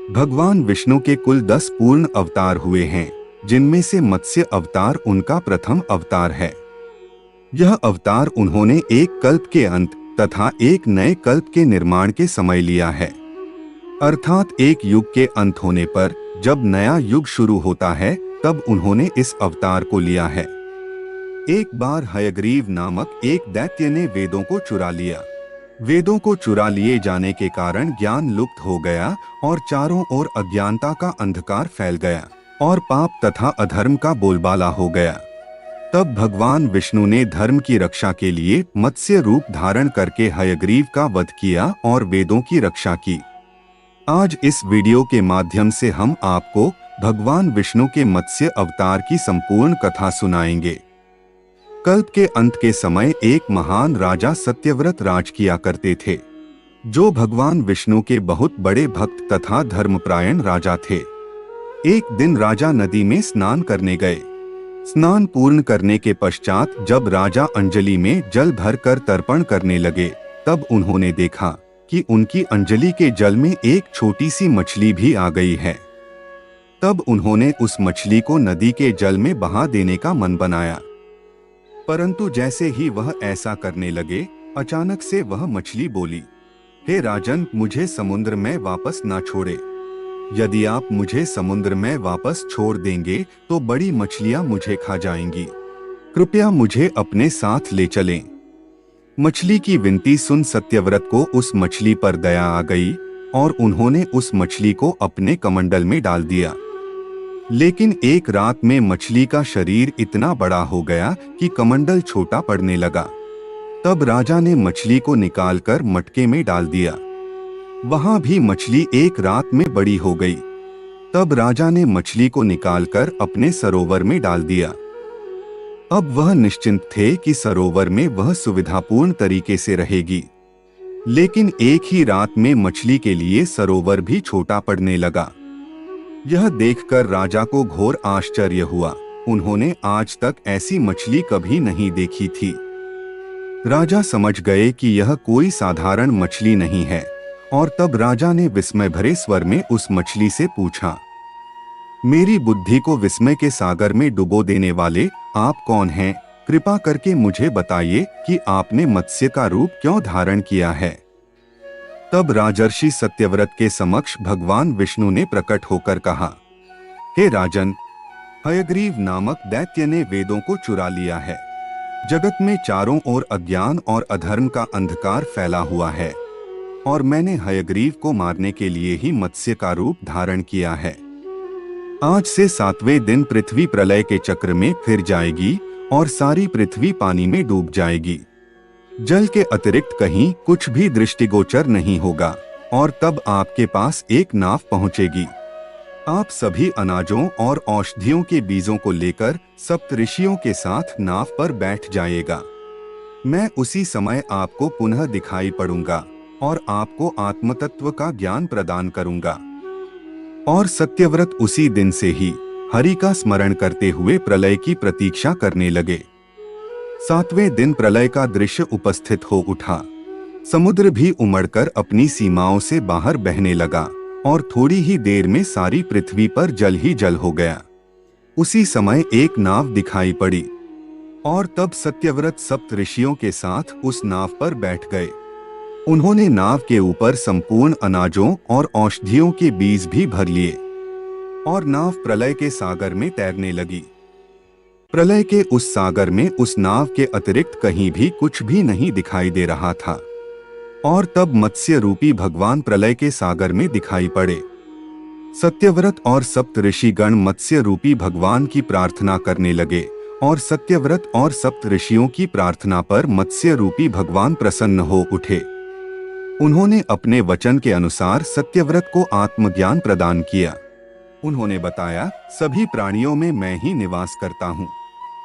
भगवान विष्णु के कुल 10 पूर्ण अवतार हुए हैं, जिनमें से मत्स्य अवतार उनका प्रथम अवतार है। यह अवतार उन्होंने एक कल्प के अंत तथा एक नए कल्प के निर्माण के समय लिया है, अर्थात एक युग के अंत होने पर जब नया युग शुरू होता है तब उन्होंने इस अवतार को लिया है। एक बार हयग्रीव नामक एक दैत्य ने वेदों को चुरा लिया। वेदों को चुरा लिए जाने के कारण ज्ञान लुप्त हो गया और चारों ओर अज्ञानता का अंधकार फैल गया और पाप तथा अधर्म का बोलबाला हो गया। तब भगवान विष्णु ने धर्म की रक्षा के लिए मत्स्य रूप धारण करके हयग्रीव का वध किया और वेदों की रक्षा की। आज इस वीडियो के माध्यम से हम आपको भगवान विष्णु के मत्स्य अवतार की संपूर्ण कथा सुनाएंगे। कल्प के अंत के समय एक महान राजा सत्यव्रत राज किया करते थे, जो भगवान विष्णु के बहुत बड़े भक्त तथा धर्मपरायण राजा थे। एक दिन राजा नदी में स्नान करने गए। स्नान पूर्ण करने के पश्चात जब राजा अंजलि में जल भरकर तर्पण करने लगे, तब उन्होंने देखा कि उनकी अंजलि के जल में एक छोटी सी मछली भी आ गई है। तब उन्होंने उस मछली को नदी के जल में बहा देने का मन बनाया, परंतु जैसे ही वह ऐसा करने लगे, अचानक से वह मछली बोली, हे राजन, मुझे समुद्र में वापस ना छोड़े। यदि आप मुझे समुद्र में वापस छोड़ देंगे तो बड़ी मछलियां मुझे खा जाएंगी। कृपया मुझे अपने साथ ले चलें। मछली की विनती सुन सत्यव्रत को उस मछली पर दया आ गई और उन्होंने उस मछली को अपने कमंडल में डाल दिया। लेकिन एक रात में मछली का शरीर इतना बड़ा हो गया कि कमंडल छोटा पड़ने लगा। तब राजा ने मछली को निकालकर मटके में डाल दिया। वहां भी मछली एक रात में बड़ी हो गई। तब राजा ने मछली को निकालकर अपने सरोवर में डाल दिया। अब वह निश्चिंत थे कि सरोवर में वह सुविधापूर्ण तरीके से रहेगी। लेकिन एक ही रात में मछली के लिए सरोवर भी छोटा पड़ने लगा। यह देखकर राजा को घोर आश्चर्य हुआ। उन्होंने आज तक ऐसी मछली कभी नहीं देखी थी। राजा समझ गए कि यह कोई साधारण मछली नहीं है और तब राजा ने विस्मय भरे स्वर में उस मछली से पूछा, मेरी बुद्धि को विस्मय के सागर में डुबो देने वाले आप कौन हैं? कृपा करके मुझे बताइए कि आपने मत्स्य का रूप क्यों धारण किया है। तब राजर्षि सत्यव्रत के समक्ष भगवान विष्णु ने प्रकट होकर कहा, हे राजन, हयग्रीव नामक दैत्य ने वेदों को चुरा लिया है। जगत में चारों ओर अज्ञान और अधर्म का अंधकार फैला हुआ है और मैंने हयग्रीव को मारने के लिए ही मत्स्य का रूप धारण किया है। आज से 7वें दिन पृथ्वी प्रलय के चक्र में फिर जाएगी और सारी पृथ्वी पानी में डूब जाएगी। जल के अतिरिक्त कहीं कुछ भी दृष्टिगोचर नहीं होगा और तब आपके पास एक नाव पहुंचेगी। आप सभी अनाजों और औषधियों के बीजों को लेकर सप्तऋषियों के साथ नाव पर बैठ जाइएगा। मैं उसी समय आपको पुनः दिखाई पड़ूंगा और आपको आत्मतत्व का ज्ञान प्रदान करूंगा। और सत्यव्रत उसी दिन से ही हरि का स्मरण करते हुए प्रलय की प्रतीक्षा करने लगे। 7वें दिन प्रलय का दृश्य उपस्थित हो उठा। समुद्र भी उमड़कर अपनी सीमाओं से बाहर बहने लगा और थोड़ी ही देर में सारी पृथ्वी पर जल ही जल हो गया। उसी समय एक नाव दिखाई पड़ी और तब सत्यव्रत सप्तऋषियों के साथ उस नाव पर बैठ गए। उन्होंने नाव के ऊपर संपूर्ण अनाजों और औषधियों के बीज भी भर लिए और नाव प्रलय के सागर में तैरने लगी। प्रलय के उस सागर में उस नाव के अतिरिक्त कहीं भी कुछ भी नहीं दिखाई दे रहा था और तब मत्स्य रूपी भगवान प्रलय के सागर में दिखाई पड़े। सत्यव्रत और सप्तऋषिगण मत्स्य रूपी भगवान की प्रार्थना करने लगे और सत्यव्रत और सप्तऋषियों की प्रार्थना पर मत्स्य रूपी भगवान प्रसन्न हो उठे। उन्होंने अपने वचन के अनुसार सत्यव्रत को आत्मज्ञान प्रदान किया। उन्होंने बताया, सभी प्राणियों में मैं ही निवास करता हूँ।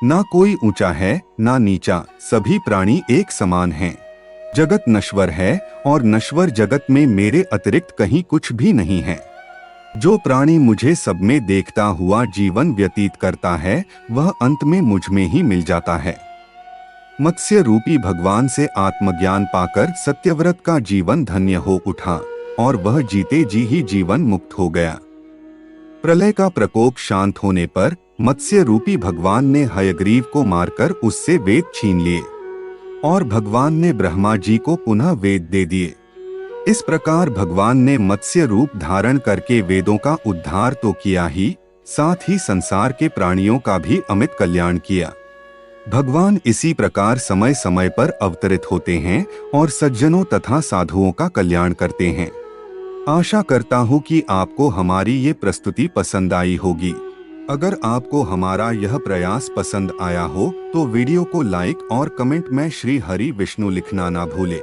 ना कोई ऊंचा है ना नीचा, सभी प्राणी एक समान हैं। जगत नश्वर है और नश्वर जगत में मेरे अतिरिक्त कहीं कुछ भी नहीं है। जो प्राणी मुझे सब में देखता हुआ जीवन व्यतीत करता है, वह अंत में मुझ में ही मिल जाता है। मत्स्य रूपी भगवान से आत्मज्ञान पाकर सत्यव्रत का जीवन धन्य हो उठा और वह जीते जी ही जीवन मुक्त हो गया। प्रलय का प्रकोप शांत होने पर मत्स्य रूपी भगवान ने हयग्रीव को मारकर उससे वेद छीन लिए और भगवान ने ब्रह्मा जी को पुनः वेद दे दिए। इस प्रकार भगवान ने मत्स्य रूप धारण करके वेदों का उद्धार तो किया ही, साथ ही संसार के प्राणियों का भी अमित कल्याण किया। भगवान इसी प्रकार समय समय पर अवतरित होते हैं और सज्जनों तथा साधुओं का कल्याण करते हैं। आशा करता हूँ कि आपको हमारी ये प्रस्तुति पसंद आई होगी। अगर आपको हमारा यह प्रयास पसंद आया हो तो वीडियो को लाइक और कमेंट में श्री हरि विष्णु लिखना ना भूलें।